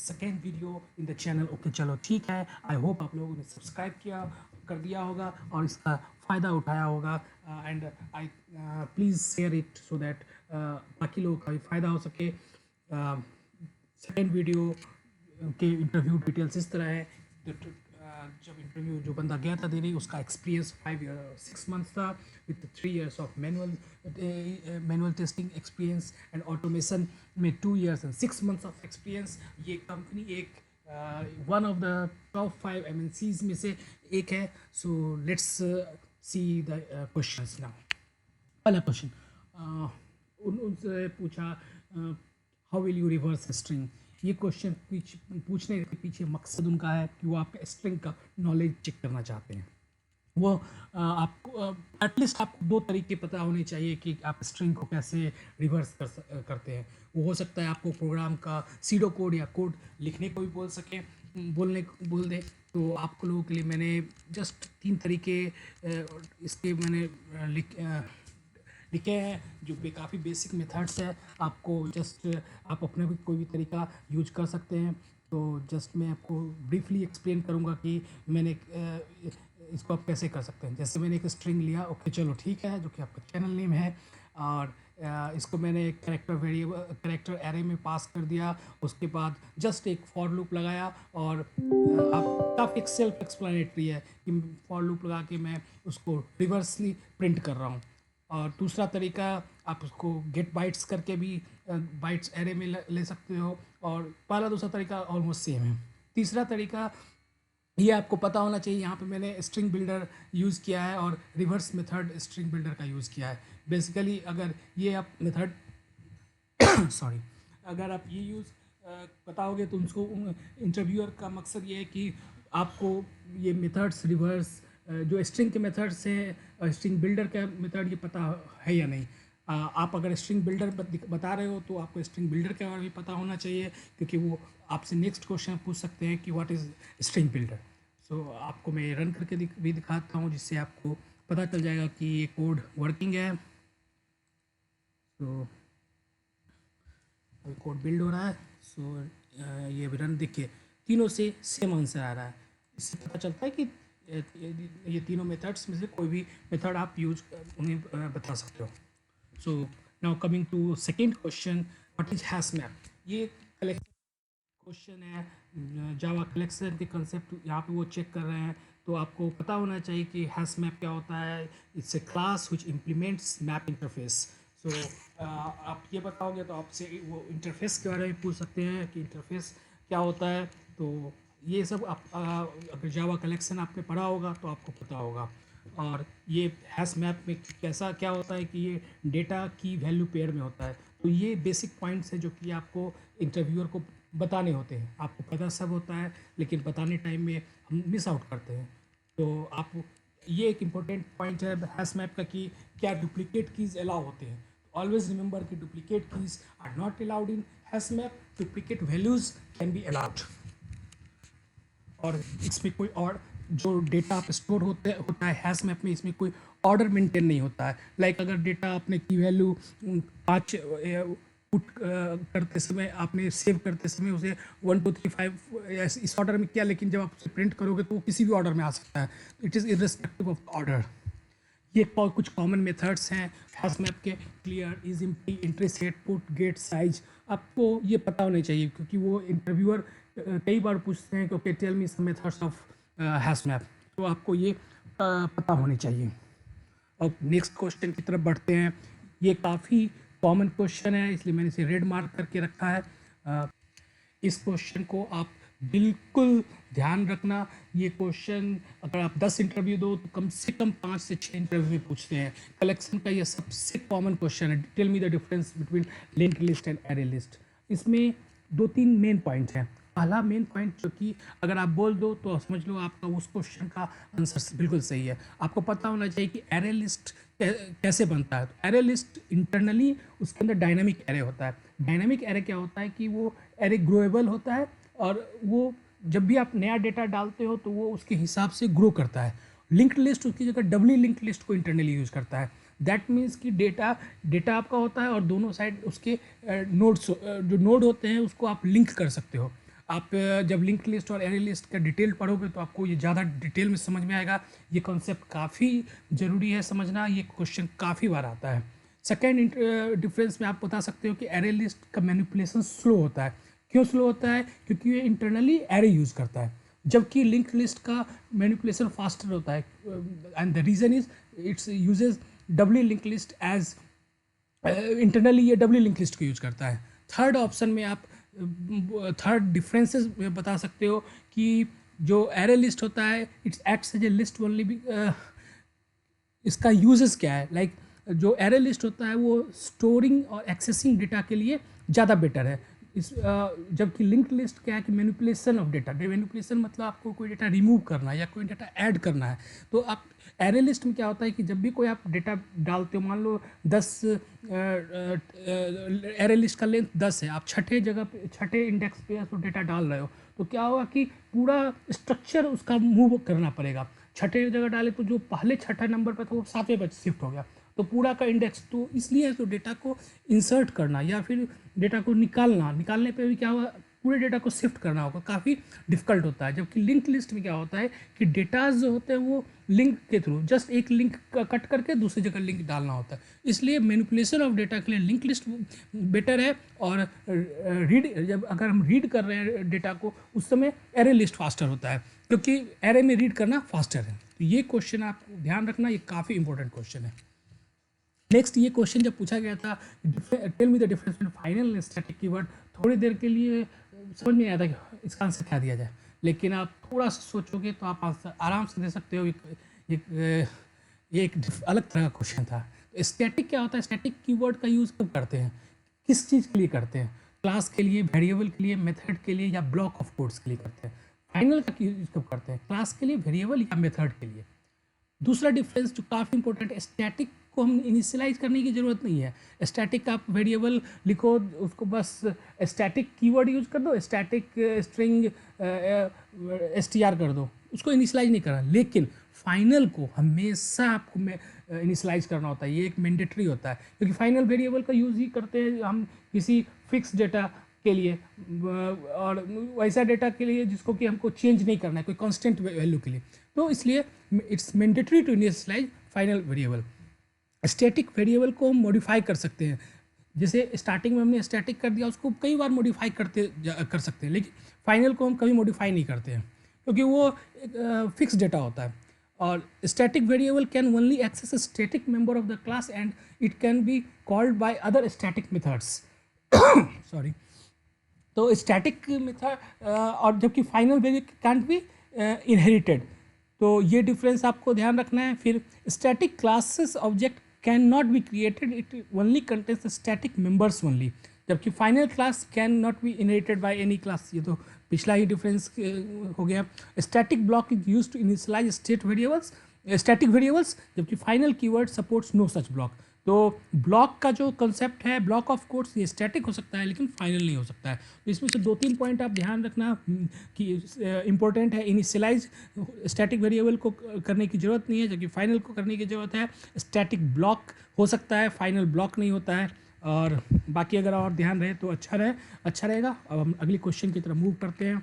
Second video in the channel. Okay चलो ठीक है, आई होप आप लोगों ने सब्सक्राइब कर दिया होगा और इसका फ़ायदा उठाया होगा and I please share it so that बाकी लोगों का भी फ़ायदा हो सके। सेकेंड वीडियो के इंटरव्यू डिटेल्स इस तरह है। जब इंटरव्यू जो बंदा गया था देने, उसका एक्सपीरियंस 6 मंथ्स था with 3 years of manual testing experience and automation में 2 years and 6 months of experience. ये कंपनी एक one of the top 5 MNCs में से एक है। So let's see the questions now. पहला क्वेश्चन उनसे पूछा how will you reverse string. ये क्वेश्चन पूछने के पीछे मकसद उनका है कि वो आपका स्ट्रिंग का नॉलेज चेक करना चाहते हैं। वो आपको एटलीस्ट आपको 2 तरीके पता होने चाहिए कि आप स्ट्रिंग को कैसे रिवर्स करते हैं। वो हो सकता है आपको प्रोग्राम का सीडो कोड या कोड लिखने को भी बोल दे। तो आपको लोगों के लिए मैंने जस्ट 3 तरीके इसके मैंने लिखे हैं जो काफ़ी बेसिक मेथड्स है। आपको जस्ट आप अपने भी कोई भी तरीका यूज कर सकते हैं। तो जस्ट मैं आपको ब्रीफली एक्सप्लेन करूँगा कि मैंने इसको आप कैसे कर सकते हैं। जैसे मैंने एक स्ट्रिंग लिया, ओके चलो ठीक है, जो कि आपका चैनल नेम है, और इसको मैंने एक कैरेक्टर एरे में पास कर दिया। उसके बाद जस्ट एक फॉर लूप लगाया और आप काफ़ी सेल्फ एक्सप्लेनेटरी है कि फॉर लूप लगा के मैं उसको रिवर्सली प्रिंट कर रहा हूँ। और दूसरा तरीका आप उसको गेट बाइट्स करके भी बाइट्स एरे में ले सकते हो, और पहला दूसरा तरीका ऑलमोस्ट सेम है। तीसरा तरीका ये आपको पता होना चाहिए, यहाँ पे मैंने स्ट्रिंग बिल्डर यूज़ किया है और रिवर्स मेथड स्ट्रिंग बिल्डर का यूज़ किया है। बेसिकली अगर ये आप मेथड सॉरी अगर आप ये यूज़ बताओगे तो उनको इंटरव्यूअर का मकसद ये है कि आपको ये मेथड्स रिवर्स जो स्ट्रिंग के मेथड्स हैं और स्ट्रिंग बिल्डर का मेथड ये पता है या नहीं। आप अगर स्ट्रिंग बिल्डर बता रहे हो तो आपको स्ट्रिंग बिल्डर के बारे में पता होना चाहिए, क्योंकि वो आपसे नेक्स्ट क्वेश्चन पूछ सकते हैं कि व्हाट इज़ स्ट्रिंग बिल्डर। सो आपको मैं रन करके भी दिखाता हूँ, जिससे आपको पता चल जाएगा कि ये कोड वर्किंग है। सो कोड बिल्ड हो रहा है। सो ये रन देखिए, तीनों से सेम आंसर आ रहा है। इससे पता चलता है कि ये तीनों मेथड्स में से कोई भी मेथड आप यूज उन्हें बता सकते हो। So now coming to second question, what is hash map. ये क्वेश्चन है जावा कलेक्शन के कंसेप्ट यहाँ पे वो चेक कर रहे हैं। तो आपको पता होना चाहिए कि हैश मैप क्या होता है। It's a class which implements map interface. So आप ये बताओगे तो आपसे वो इंटरफेस के बारे में पूछ सकते हैं कि इंटरफेस क्या होता है। तो ये सब आप अगर जावा कलेक्शन आपने पढ़ा होगा तो आपको पता होगा। और ये हैश मैप में कैसा क्या होता है कि ये डेटा की वैल्यू पेयर में होता है। तो ये बेसिक पॉइंट्स हैं जो कि आपको इंटरव्यूअर को बताने होते हैं। आपको पता सब होता है लेकिन बताने टाइम में हम मिस आउट करते हैं। तो आप ये एक इम्पोर्टेंट पॉइंट है हैश मैप का कि क्या डुप्लीकेट कीज़ अलाउ होते हैं। ऑलवेज रिमेंबर कि duplicate keys are not allowed in hash map. Duplicate values can be allowed. और इसमें कोई और जो डेटा आप स्टोर होता है हैश मैप में, इसमें कोई ऑर्डर मेंटेन नहीं होता है। लाइक अगर डेटा आपने की वैल्यू 5 पुट करते समय आपने सेव करते समय उसे 1 2 3 5 इस ऑर्डर में किया, लेकिन जब आप उसे प्रिंट करोगे तो वो किसी भी ऑर्डर में आ सकता है। It is irrespective of order. ये कुछ कॉमन मेथड्स हैं हैश मैप के, clear, is empty, entry set, put, get, size. आपको ये पता होना चाहिए क्योंकि वो इंटरव्यूअर कई बार पूछते हैं कि okay tell me some methods of hash map. तो आपको ये पता होनी चाहिए। अब नेक्स्ट क्वेश्चन की तरफ बढ़ते हैं। ये काफ़ी कॉमन क्वेश्चन है इसलिए मैंने इसे रेड मार्क करके रखा है। इस क्वेश्चन को आप बिल्कुल ध्यान रखना। ये क्वेश्चन अगर आप 10 इंटरव्यू दो तो कम से कम 5 से 6 इंटरव्यू में पूछते हैं। कलेक्शन का ये सबसे कॉमन क्वेश्चन है। Tell me the difference between linked list and array list. इसमें 2-3 मेन पॉइंट हैं। पहला मेन पॉइंट जो कि अगर आप बोल दो तो समझ लो आपका उस क्वेश्चन का आंसर बिल्कुल सही है। आपको पता होना चाहिए कि एरे लिस्ट कैसे बनता है। तो एरे लिस्ट इंटरनली उसके अंदर डायनामिक एरे होता है। डायनामिक एरे क्या होता है कि वो एरे ग्रोएबल होता है और वो जब भी आप नया डेटा डालते हो तो वो उसके हिसाब से ग्रो करता है। लिंक्ड लिस्ट उसकी जगह डबली लिंक्ड लिस्ट को इंटरनली यूज़ करता है। दैट मीन्स कि डेटा आपका होता है और दोनों साइड उसके नोड्स जो नोड होते हैं उसको आप लिंक कर सकते हो। आप जब लिंक लिस्ट और एरे लिस्ट का डिटेल पढ़ोगे तो आपको ये ज़्यादा डिटेल में समझ में आएगा। ये कॉन्सेप्ट काफ़ी ज़रूरी है समझना, ये क्वेश्चन काफ़ी बार आता है। सेकेंड डिफरेंस में आप बता सकते हो कि एरे लिस्ट का मैनिपुलेशन स्लो होता है। क्यों स्लो होता है? क्योंकि ये इंटरनली एरे यूज़ करता है, जबकि लिंक लिस्ट का मैनिपुलेशन फास्टर होता है। And the reason is its uses doubly link list as internally ये डब्ल्यू लिंक लिस्ट को यूज़ करता है। थर्ड ऑप्शन में आप थर्ड डिफरेंसेस में बता सकते हो कि जो एरे लिस्ट होता है its acts as a list only. इसका यूजेस क्या है? लाइक जो एरे लिस्ट होता है वो स्टोरिंग और एक्सेसिंग डेटा के लिए ज़्यादा बेटर है। जबकि लिंक लिस्ट क्या है कि मैनिपुलेशन ऑफ डेटा। मैनिपुलेशन मतलब आपको कोई डेटा रिमूव करना है या कोई डेटा ऐड करना है। तो आप एरे लिस्ट में क्या होता है कि जब भी कोई आप डेटा डालते हो, मान लो 10 एरे लिस्ट का लेंथ 10 है, आप छठे जगह पे छठे इंडेक्स पे तो डेटा डाल रहे हो, तो क्या होगा कि पूरा स्ट्रक्चर उसका मूव करना पड़ेगा। छठे जगह डाले तो जो पहले छठा नंबर पर था वो 7वें पर शिफ्ट हो गया, तो पूरा का इंडेक्स। तो इसलिए तो डेटा को इंसर्ट करना या फिर डेटा को निकालने पे भी क्या होगा, पूरे डेटा को शिफ्ट करना होगा, काफ़ी डिफिकल्ट होता है। जबकि लिंक लिस्ट में क्या होता है कि डेटाज जो होते हैं वो लिंक के थ्रू जस्ट एक लिंक कट करके दूसरी जगह लिंक डालना होता है। इसलिए मैनिपुलेशन ऑफ डेटा के लिए लिंक लिस्ट बेटर है। और रीड जब अगर हम रीड कर रहे हैं डेटा को उस समय एरे लिस्ट फास्टर होता है, क्योंकि एरे में रीड करना फास्टर है। तो ये क्वेश्चन आप ध्यान रखना, ये काफ़ी इंपॉर्टेंट क्वेश्चन है। नेक्स्ट ये क्वेश्चन जब पूछा गया था, tell me the difference between final and static keyword, थोड़ी देर के लिए समझ में आया था कि इसका आंसर क्या दिया जाए, लेकिन आप थोड़ा सा सोचोगे तो आप आंसर आराम से दे सकते हो। ये एक अलग तरह का क्वेश्चन था। तो स्टैटिक क्या होता है? स्टैटिक कीवर्ड का यूज़ कब करते हैं, किस चीज़ के लिए करते हैं? क्लास के लिए, वेरिएबल के लिए, मेथड के लिए या ब्लॉक ऑफ कोड्स के लिए करते हैं। फाइनल का यूज कब करते हैं? क्लास के लिए, वेरिएबल या मेथड के लिए। दूसरा डिफरेंस जो काफ़ी इंपॉर्टेंट है, स्टैटिक को हम इनिशियलाइज करने की ज़रूरत नहीं है। स्टैटिक आप वेरिएबल लिखो, उसको बस स्टैटिक कीवर्ड यूज कर दो, स्टैटिक स्ट्रिंग str कर दो, उसको इनिशियलाइज नहीं करना। लेकिन फाइनल को हमेशा आपको इनिशियलाइज करना होता है, ये एक मैंडेटरी होता है, क्योंकि फाइनल वेरिएबल का यूज़ ही करते हैं हम किसी फिक्स डेटा के लिए और वैसा डेटा के लिए जिसको कि हमको चेंज नहीं करना है, कोई कांस्टेंट वैल्यू के लिए। तो इसलिए it's mandatory to initialize final variable. Static variable को हम मॉडिफाई कर सकते हैं, जैसे स्टार्टिंग में हमने स्टैटिक कर दिया, उसको कई बार मॉडिफाई कर सकते हैं, लेकिन फाइनल को हम कभी मॉडिफाई नहीं करते हैं क्योंकि वो एक फिक्स डेटा होता है। और static variable can only access a static member of the class and it can be called by other static methods. Sorry. तो स्टैटिक मेथड और जबकि final variable can't be inherited. तो ये डिफरेंस आपको ध्यान रखना है। फिर static classes object can not be created, it only contains static members only, जबकि final class can not be inherited by any class. ये तो पिछला ही डिफरेंस हो गया। Static block is use to initialize static variables, जबकि final keyword supports no such block. तो block का जो कंसेप्ट है, ब्लॉक ऑफ कोड्स, ये स्टैटिक हो सकता है लेकिन फाइनल नहीं हो सकता है। तो इसमें से 2-3 पॉइंट आप ध्यान रखना कि इंपॉर्टेंट है। इनिशियलाइज स्टैटिक वेरिएबल को करने की ज़रूरत नहीं है, जबकि फाइनल को करने की ज़रूरत है। स्टैटिक ब्लॉक हो सकता है, फाइनल ब्लॉक नहीं होता है। और बाकी अगर और ध्यान रहे तो अच्छा रहेगा। अब हम अगली क्वेश्चन की तरफ मूव करते हैं।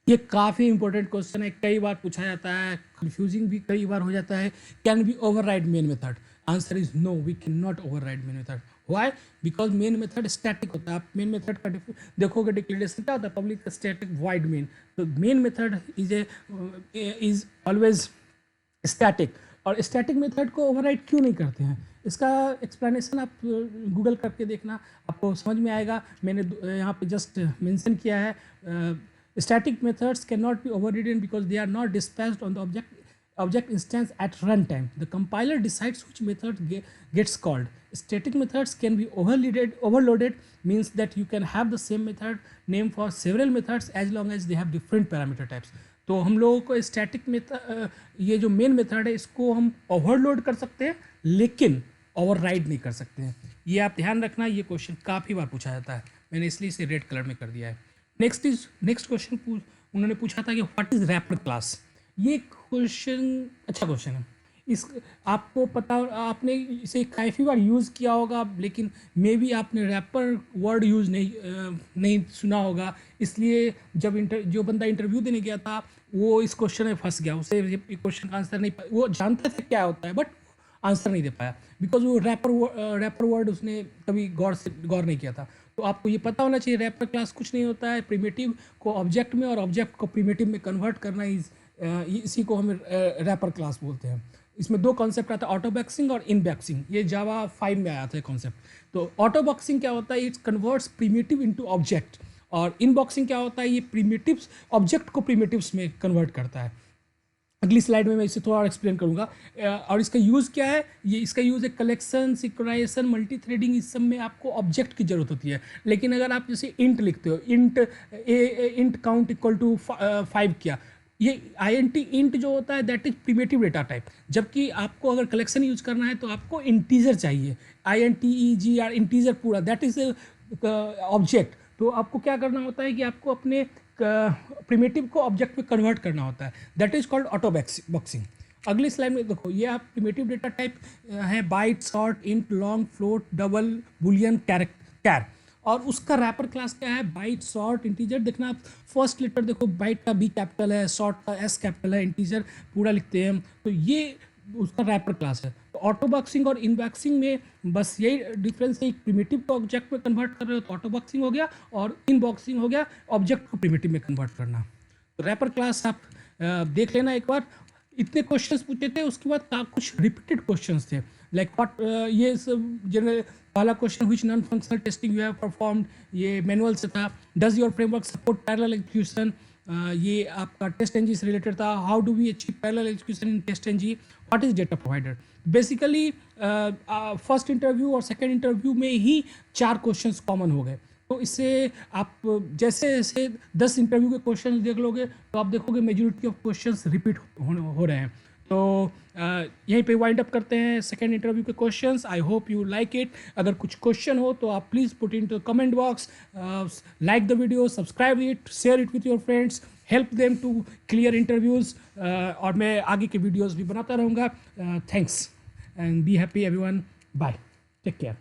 ये काफ़ी इंपॉर्टेंट क्वेश्चन है, कई बार पूछा जाता है, कंफ्यूजिंग भी कई बार हो जाता है। Can we override main method? Answer is no, we can not override main method. Why? Because main method static होता है। आप मेन मेथड का देखोगे डिक्लेरेशन क्या होता है, पब्लिक स्टैटिक वॉइड मेन। तो main method is always static. और स्टैटिक मेथड को ओवरराइड क्यों नहीं करते हैं, इसका एक्सप्लेनेशन आप गूगल करके देखना, आपको समझ में आएगा। मैंने यहाँ पे जस्ट मेंशन किया है। Static methods cannot be overridden because they are not dispatched on the object instance at runtime. The compiler decides which method gets called. Static methods can be overloaded means that you can have the same method name for several methods as long as they have different parameter types. तो हम लोगों को static method, ये जो main method है, इसको हम overload कर सकते हैं लेकिन ओवरराइड नहीं कर सकते हैं। ये आप ध्यान रखना, ये क्वेश्चन काफ़ी बार पूछा जाता है, मैंने इसलिए इसे रेड कलर में कर दिया है। नेक्स्ट क्वेश्चन उन्होंने पूछा था कि व्हाट इज रैपर क्लास। ये क्वेश्चन अच्छा क्वेश्चन है। इस आपको पता, आपने इसे काफ़ी बार यूज़ किया होगा, लेकिन मे बी आपने रैपर वर्ड यूज़ नहीं सुना होगा। इसलिए जब जो बंदा इंटरव्यू देने गया था वो इस क्वेश्चन में फंस गया, उसे ये क्वेश्चन का आंसर नहीं, वो जानता था क्या होता है बट आंसर नहीं दे पाया, बिकॉज वो रैपर वर्ड उसने कभी गौर नहीं किया था। तो आपको ये पता होना चाहिए रैपर क्लास कुछ नहीं होता है, प्रिमिटिव को ऑब्जेक्ट में और ऑब्जेक्ट को प्रिमिटिव में कन्वर्ट करना, इसी को हम रैपर क्लास बोलते हैं। इसमें दो कॉन्सेप्ट आता है, ऑटो बॉक्सिंग और इन बॉक्सिंग। ये जावा 5 में आया था कॉन्सेप्ट। तो ऑटो बॉक्सिंग क्या होता है, it's converts primitive into object, और इन बॉक्सिंग क्या होता है, ये प्रिमिटिव्स ऑब्जेक्ट को प्रिमिटिव्स में कन्वर्ट करता है। अगली स्लाइड में मैं इसे थोड़ा और एक्सप्लेन करूंगा। और इसका यूज़ क्या है, ये इसका यूज़ है कलेक्शन, सिंक्रोनाइजेशन, मल्टी थ्रेडिंग, इस सब में आपको ऑब्जेक्ट की ज़रूरत होती है। लेकिन अगर आप जैसे इंट लिखते हो, इंट काउंट इक्वल टू 5 किया, ये INT इंट जो होता है that is primitive data type. जबकि आपको अगर कलेक्शन यूज करना है तो आपको इंटीजर चाहिए, INTEGR, इंटीजर पूरा, दैट इज ऑब्जेक्ट। तो आपको क्या करना होता है कि आपको अपने प्रिमिटिव को ऑब्जेक्ट में कन्वर्ट करना होता है, that is called auto boxing. अगली स्लाइड में देखो, ये आप प्रिमिटिव डेटा टाइप है byte, short, int, long, float, double, boolean, char. और उसका रैपर क्लास क्या है, बाइट, शॉर्ट, इंटीजर। देखना आप फर्स्ट लेटर देखो, बाइट का B कैपिटल है, शॉर्ट का S कैपिटल है, इंटीजर पूरा लिखते हैं, तो ये उसका रैपर क्लास है। तो ऑटो बॉक्सिंग और इन बॉक्सिंग में बस यही डिफरेंस है, प्रिमिटिव को ऑब्जेक्ट में कन्वर्ट कर रहे हो तो ऑटो बॉक्सिंग हो गया, और इन बॉक्सिंग हो गया ऑब्जेक्ट को प्रिमिटिव में कन्वर्ट करना। तो रैपर क्लास आप देख लेना एक बार। इतने क्वेश्चंस पूछे थे, उसके बाद कुछ रिपीटेड क्वेश्चंस थे, लाइक व्हाट, ये सब जनरल। पहला question, which non functional testing you have performed, ये मैनुअल से था। Does your framework support parallel execution, ये आपका टेस्ट एनजी से रिलेटेड था। How do we achieve parallel execution in TestNG, what is data provider. Basically first interview और second interview में ही 4 क्वेश्चंस कॉमन हो गए। तो इससे आप जैसे जैसे 10 इंटरव्यू के क्वेश्चंस देख लोगे तो आप देखोगे मेजॉरिटी ऑफ क्वेश्चंस रिपीट हो रहे हैं। तो यहीं पे वाइंड अप करते हैं सेकेंड इंटरव्यू के questions. I hope you like it. अगर कुछ क्वेश्चन हो तो आप please put into comment box, like the video, subscribe it, share it with your friends, help them to clear interviews. और मैं आगे के वीडियोज़ भी बनाता रहूँगा। Thanks and be happy everyone, bye, take care.